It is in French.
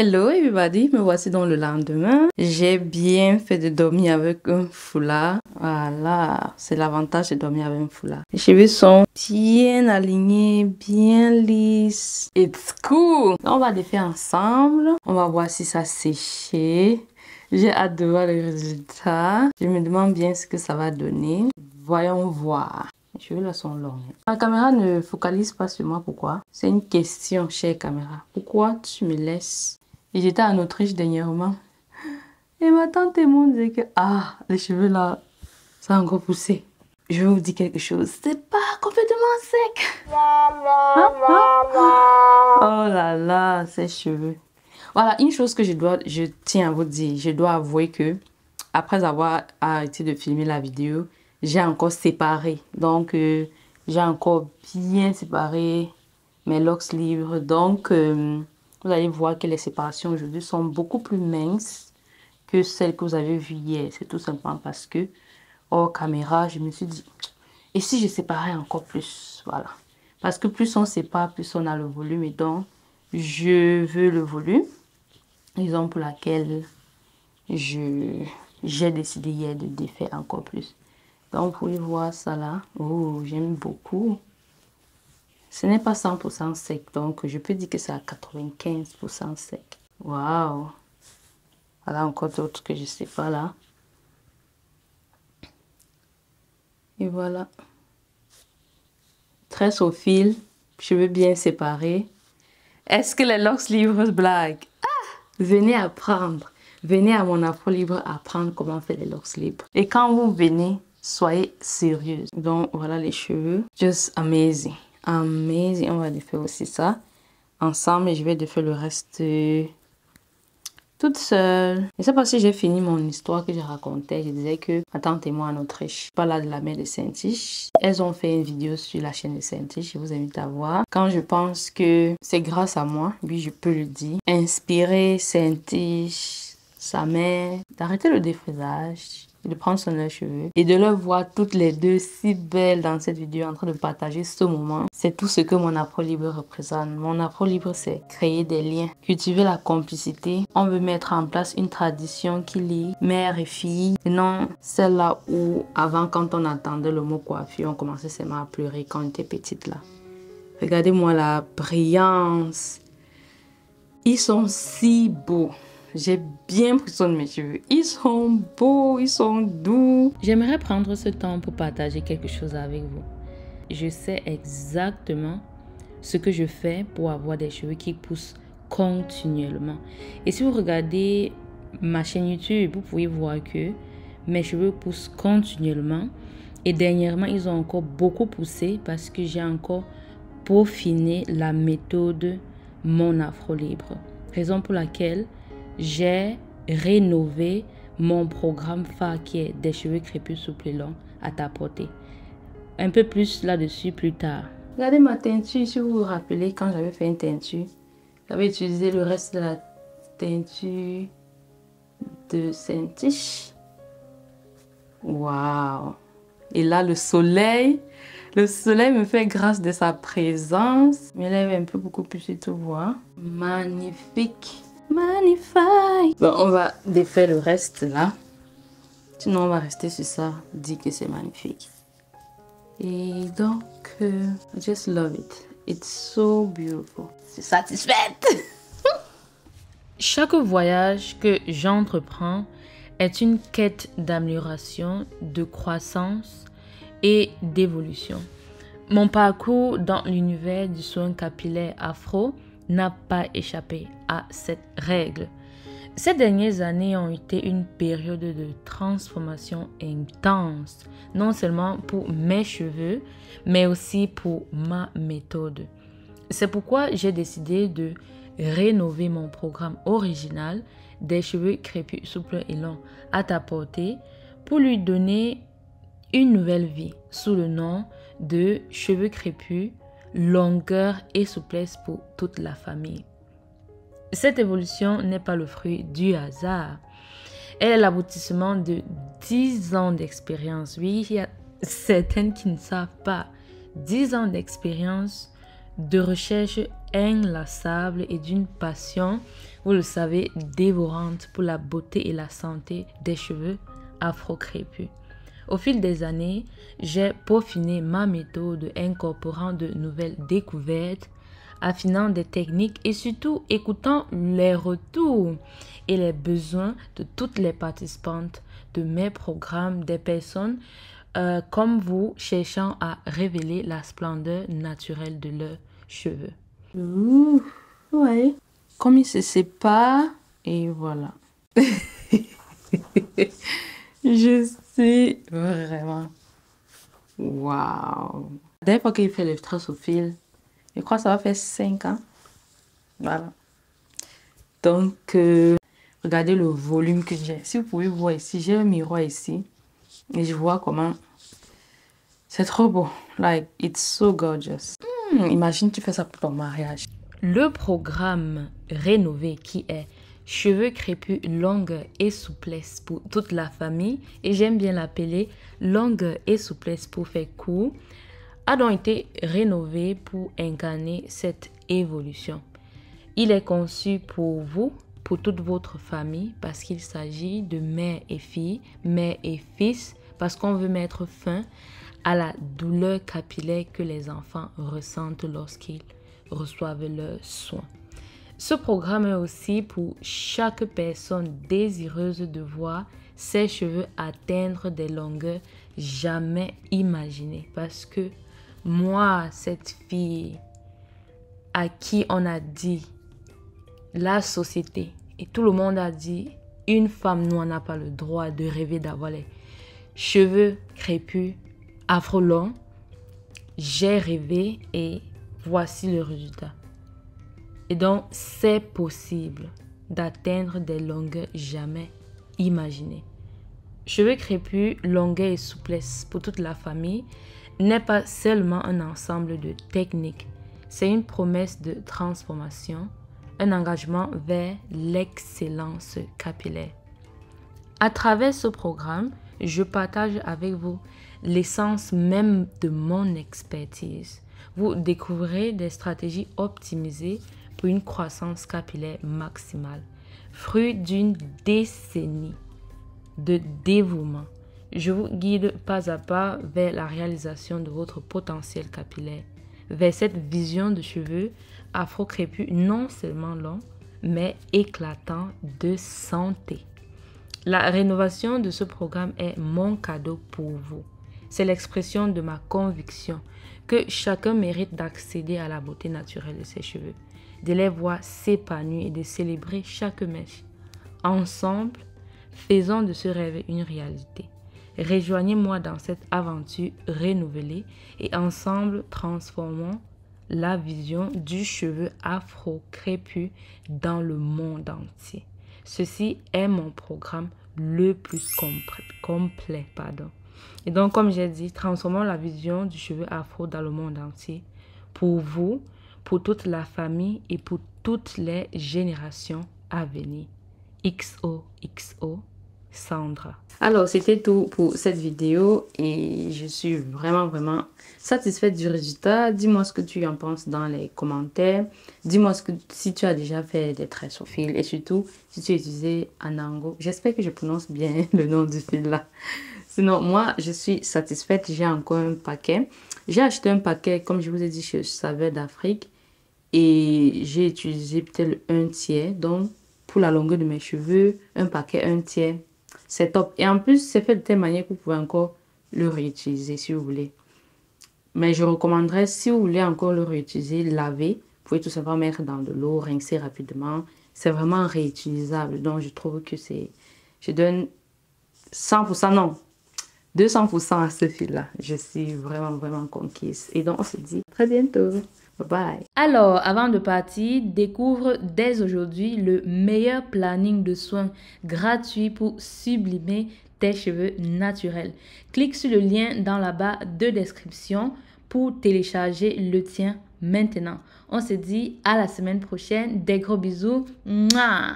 Hello everybody, me voici dans le lendemain. J'ai bien fait de dormir avec un foulard. Voilà, c'est l'avantage de dormir avec un foulard. Les cheveux sont bien alignés, bien lisses. It's cool. On va les faire ensemble. On va voir si ça séché. J'ai hâte de voir le résultat. Je me demande bien ce que ça va donner. Voyons voir. Les cheveux là sont longs. La caméra ne focalise pas sur moi. Pourquoi? C'est une question, chère caméra. Pourquoi tu me laisses? Et j'étais en Autriche dernièrement. Et ma tante et moi disaient que les cheveux là, ça a encore poussé. Je vais vous dire quelque chose. C'est pas complètement sec. Oh là là, ces cheveux. Voilà, une chose que je tiens à vous dire. Je dois avouer que après avoir arrêté de filmer la vidéo, j'ai encore séparé. Donc, j'ai encore bien séparé mes locks libres. Donc, vous allez voir que les séparations aujourd'hui sont beaucoup plus minces que celles que vous avez vues hier. C'est tout simplement parce que, hors caméra, je me suis dit, et si je séparais encore plus? Voilà. Parce que plus on sépare, plus on a le volume. Et donc, je veux le volume. Raison pour laquelle j'ai décidé hier de défaire encore plus. Donc, vous pouvez voir ça là. Oh, j'aime beaucoup. Ce n'est pas 100% sec, donc je peux dire que c'est à 95% sec. Waouh! Voilà encore d'autres que je ne sais pas là. Et voilà. Tresse au fil, cheveux bien séparés. Est-ce que les locks libres blaguent? Venez apprendre. Venez à mon Afro Libre apprendre comment faire les locks libres. Et quand vous venez, soyez sérieuse. Donc voilà les cheveux. Just amazing. Amazing. On va défaire aussi ça ensemble et je vais défaire le reste toute seule. Je ne sais pas si j'ai fini mon histoire que je racontais. Je disais que ma tante et moi en Autriche, pas là de la mère de Saint-Tiche. Elles ont fait une vidéo sur la chaîne de Saint-Tiche. Je vous invite à voir. Quand je pense que c'est grâce à moi, oui je peux le dire, inspirer Saint-Tiche, sa mère, d'arrêter le défrisage, de prendre son leurs cheveux et de leur voir toutes les deux si belles dans cette vidéo en train de partager ce moment. C'est tout ce que mon Afro Libre représente. Mon Afro Libre, c'est créer des liens, cultiver la complicité. On veut mettre en place une tradition qui lie mère et fille, et non celle-là où avant, quand on entendait le mot coiffure, on commençait seulement à pleurer quand on était petite là. Regardez-moi la brillance. Ils sont si beaux. J'ai bien pris soin de mes cheveux. Ils sont beaux, ils sont doux. J'aimerais prendre ce temps pour partager quelque chose avec vous. Je sais exactement ce que je fais pour avoir des cheveux qui poussent continuellement. Et si vous regardez ma chaîne YouTube, vous pouvez voir que mes cheveux poussent continuellement. Et dernièrement, ils ont encore beaucoup poussé parce que j'ai encore peaufiné la méthode Mon Afro Libre. Raison pour laquelle j'ai rénové mon programme phare qui est des cheveux crépus souples et longs à ta portée. Un peu plus là-dessus plus tard. Regardez ma teinture, si vous vous rappelez, quand j'avais fait une teinture, j'avais utilisé le reste de la teinture de Saint-Tiche. Waouh! Et là, le soleil me fait grâce de sa présence. Mais là, il est un peu beaucoup plus sur tout voir. Magnifique! Magnifique. Bon, on va défaire le reste là. Sinon, on va rester sur ça. Dit que c'est magnifique. Et donc, I just love it. It's so beautiful. Je suis satisfaite. Chaque voyage que j'entreprends est une quête d'amélioration, de croissance et d'évolution. Mon parcours dans l'univers du soin capillaire afro n'a pas échappé à cette règle. Ces dernières années ont été une période de transformation intense, non seulement pour mes cheveux, mais aussi pour ma méthode. C'est pourquoi j'ai décidé de rénover mon programme original des cheveux crépus, souples et longs à ta portée pour lui donner une nouvelle vie sous le nom de cheveux crépus, longueur et souplesse pour toute la famille. Cette évolution n'est pas le fruit du hasard. Elle est l'aboutissement de 10 ans d'expérience. Oui, il y a certaines qui ne savent pas. 10 ans d'expérience, de recherche inlassable et d'une passion vous le savez, dévorante pour la beauté et la santé des cheveux afro-crépus. Au fil des années, j'ai peaufiné ma méthode incorporant de nouvelles découvertes, affinant des techniques et surtout écoutant les retours et les besoins de toutes les participantes de mes programmes, des personnes comme vous cherchant à révéler la splendeur naturelle de leurs cheveux. Ouh, ouais. Comme ils se séparent, et voilà. Je suis vraiment... Waouh! La dernière fois qu'il fait le tresse au fil, je crois que ça va faire 5 ans. Voilà. Donc, regardez le volume que j'ai. Si vous pouvez voir ici, j'ai un miroir ici. Et je vois comment... C'est trop beau. Like, it's so gorgeous. Imagine tu fais ça pour ton mariage. Le programme rénové qui est cheveux crépus, longueur et souplesse pour toute la famille, et j'aime bien l'appeler longueur et souplesse pour faire court, a donc été rénové pour incarner cette évolution. Il est conçu pour vous, pour toute votre famille, parce qu'il s'agit de mère et fille, mère et fils, parce qu'on veut mettre fin à la douleur capillaire que les enfants ressentent lorsqu'ils reçoivent leurs soins. Ce programme est aussi pour chaque personne désireuse de voir ses cheveux atteindre des longueurs jamais imaginées. Parce que moi, cette fille à qui on a dit, la société et tout le monde a dit, une femme noire n'a pas le droit de rêver d'avoir les cheveux crépus, afro longs. J'ai rêvé et voici le résultat. Et donc, c'est possible d'atteindre des longueurs jamais imaginées. Cheveux crépus, longueur et souplesse pour toute la famille n'est pas seulement un ensemble de techniques. C'est une promesse de transformation, un engagement vers l'excellence capillaire. À travers ce programme, je partage avec vous l'essence même de mon expertise. Vous découvrirez des stratégies optimisées pour une croissance capillaire maximale, fruit d'une décennie de dévouement. Je vous guide pas à pas vers la réalisation de votre potentiel capillaire, vers cette vision de cheveux afro-crépus non seulement longs, mais éclatants de santé. La rénovation de ce programme est mon cadeau pour vous. C'est l'expression de ma conviction que chacun mérite d'accéder à la beauté naturelle de ses cheveux, de les voir s'épanouir et de célébrer chaque mèche. Ensemble, faisons de ce rêve une réalité. Rejoignez-moi dans cette aventure renouvelée et ensemble transformons la vision du cheveu afro-crépus dans le monde entier. Ceci est mon programme le plus complet. Et donc, comme j'ai dit, transformons la vision du cheveu afro dans le monde entier. Pour vous, pour toute la famille et pour toutes les générations à venir. XOXO Sandra. Alors, c'était tout pour cette vidéo et je suis vraiment satisfaite du résultat. Dis-moi ce que tu en penses dans les commentaires. Dis-moi si tu as déjà fait des tresses au fil et surtout si tu as utilisé Anango. J'espère que je prononce bien le nom du fil là. Sinon, moi, je suis satisfaite. J'ai encore un paquet. J'ai acheté un paquet, comme je vous ai dit, chez Saveur d'Afrique. Et j'ai utilisé peut-être un tiers. Donc, pour la longueur de mes cheveux, un paquet, un tiers. C'est top. Et en plus, c'est fait de telle manière que vous pouvez encore le réutiliser si vous voulez. Mais je recommanderais, si vous voulez encore le réutiliser, laver. Vous pouvez tout simplement mettre dans de l'eau, rincer rapidement. C'est vraiment réutilisable. Donc, je trouve que c'est... Je donne 100%, non, 200% à ce fil-là. Je suis vraiment conquise. Et donc, on se dit à très bientôt. Bye bye. Alors, avant de partir, découvre dès aujourd'hui le meilleur planning de soins gratuit pour sublimer tes cheveux naturels. Clique sur le lien dans la barre de description pour télécharger le tien maintenant. On se dit à la semaine prochaine. Des gros bisous. Mouah!